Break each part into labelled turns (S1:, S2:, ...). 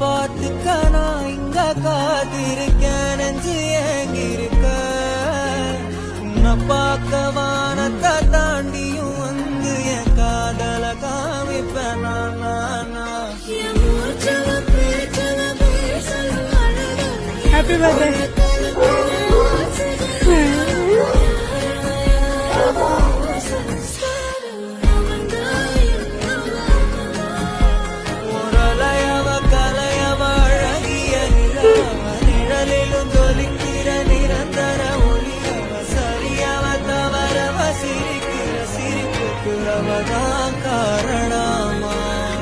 S1: பார்த்துக்க நான் இங்க காத்திருக்கேன் நெஞ்சு ஏங்கிருக்க உன்னை பார்க்க வானத்தை தாண்டியும் வந்து என் காதல காமிப்பேன்
S2: Happy birthday.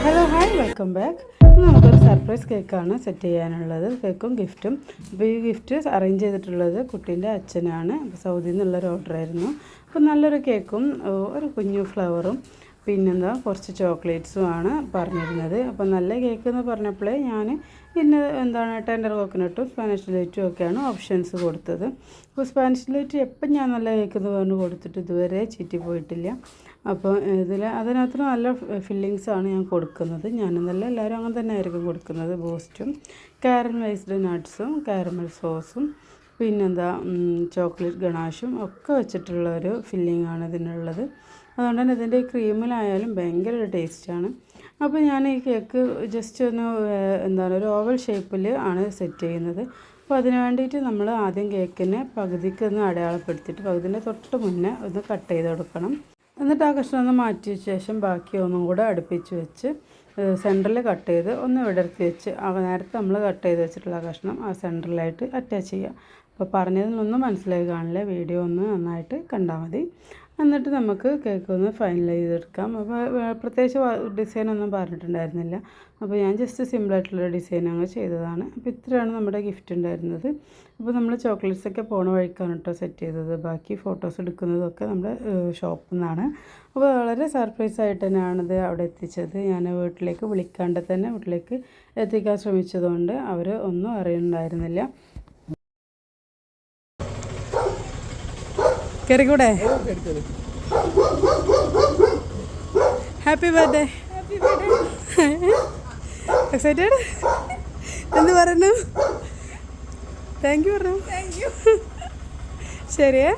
S2: Hello hi welcome back. നമുക്കൊരു സർപ്രൈസ് കേക്കാണ് സെറ്റ് ചെയ്യാനുള്ളത്, കേക്കും ഗിഫ്റ്റും. അപ്പോൾ ഈ ഗിഫ്റ്റ് അറേഞ്ച് ചെയ്തിട്ടുള്ളത് കുട്ടീൻ്റെ അച്ഛനാണ്. അപ്പോൾ സൗദിയിൽ നിന്നുള്ളൊരു ഓർഡറായിരുന്നു. അപ്പോൾ നല്ലൊരു കേക്കും ഒരു കുഞ്ഞു ഫ്ലവറും പിന്നെന്താ കുറച്ച് ചോക്ലേറ്റ്സും ആണ് പറഞ്ഞിരുന്നത്. അപ്പോൾ നല്ല കേക്ക് എന്ന് പറഞ്ഞപ്പോഴേ ഞാൻ പിന്നെ എന്താണ് ടെൻഡർ കോക്കനട്ടും സ്പാനിഷ് ഡിലൈറ്റും ഒക്കെയാണ് ഓപ്ഷൻസ് കൊടുത്തത്. അപ്പോൾ സ്പാനിഷ് ഡിലൈറ്റ് എപ്പം ഞാൻ നല്ല കേക്ക് എന്ന് പറഞ്ഞ് കൊടുത്തിട്ട് ഇതുവരെ ചീറ്റി പോയിട്ടില്ല. അപ്പോൾ അതിനകത്ത് നല്ല ഫില്ലിങ്സാണ് ഞാൻ കൊടുക്കുന്നത്. ഞാനെന്നല്ല എല്ലാവരും അങ്ങനെ തന്നെ ആയിരിക്കും കൊടുക്കുന്നത്. ബൂസ്റ്റും കാരമലൈസ്ഡ് നട്ട്സും കാരമൽ സോസും പിന്നെന്താ ചോക്ലേറ്റ് ഗണാഷും ഒക്കെ വെച്ചിട്ടുള്ളൊരു ഫില്ലിങ്ങാണ് ഇതിനുള്ളത്. അതുകൊണ്ട് തന്നെ ഇതിൻ്റെ ക്രീമിലായാലും ഭയങ്കര ഒരു ടേസ്റ്റാണ്. അപ്പോൾ ഞാൻ ഈ കേക്ക് ജസ്റ്റ് ഒന്ന് ഒരു ഓവൽ ഷേപ്പിൽ ആണ് സെറ്റ് ചെയ്യുന്നത്. അപ്പോൾ അതിന് വേണ്ടിയിട്ട് നമ്മൾ ആദ്യം കേക്കിനെ പകുതിക്ക് ഒന്ന് അടയാളപ്പെടുത്തിയിട്ട് പകുതിൻ്റെ തൊട്ട് മുന്നേ ഒന്ന് കട്ട് ചെയ്ത് കൊടുക്കണം. എന്നിട്ട് ആ കഷ്ണം ഒന്ന് മാറ്റിയ ശേഷം ബാക്കി ഒന്നും കൂടെ അടുപ്പിച്ച് വെച്ച് സെൻറ്ററിൽ കട്ട് ചെയ്ത് ഒന്ന് വിടർത്തി വെച്ച് നേരത്തെ നമ്മൾ കട്ട് ചെയ്ത് വെച്ചിട്ടുള്ള കഷ്ണം ആ സെൻറ്ററിലായിട്ട് അറ്റാച്ച് ചെയ്യുക. അപ്പോൾ പറഞ്ഞതിനൊന്നും മനസ്സിലായി കാണില്ല, വീഡിയോ ഒന്ന് നന്നായിട്ട് കണ്ടാൽ മതി. എന്നിട്ട് നമുക്ക് കേക്ക് ഒന്ന് ഫൈനലൈസ് ചെയ്തെടുക്കാം. അപ്പോൾ പ്രത്യേകിച്ച് ഡിസൈനൊന്നും പറഞ്ഞിട്ടുണ്ടായിരുന്നില്ല. അപ്പോൾ ഞാൻ ജസ്റ്റ് സിമ്പിളായിട്ടുള്ള ഡിസൈൻ അങ്ങ് ചെയ്തതാണ്. അപ്പോൾ ഇത്രയാണ് നമ്മുടെ ഗിഫ്റ്റ് ഉണ്ടായിരുന്നത്. അപ്പോൾ നമ്മൾ ചോക്ലേറ്റ്സൊക്കെ പോണ വഴിക്കാണ് കേട്ടോ സെറ്റ് ചെയ്തത്. ബാക്കി ഫോട്ടോസ് എടുക്കുന്നതൊക്കെ നമ്മുടെ ഷോപ്പിൽ നിന്നാണ്. അപ്പോൾ വളരെ സർപ്രൈസ് ആയിട്ട് തന്നെയാണിത് അവിടെ എത്തിച്ചത്. ഞാൻ വീട്ടിലേക്ക് വിളിക്കാണ്ട് തന്നെ വീട്ടിലേക്ക് എത്തിക്കാൻ ശ്രമിച്ചതുകൊണ്ട് അവർ ഒന്നും അറിയുന്നുണ്ടായിരുന്നില്ല. കയറിക്കൂടെ? Happy birthday. എക്സൈറ്റഡ്? എന്ത് പറഞ്ഞു? താങ്ക് യു പറഞ്ഞു. ശരിയേ.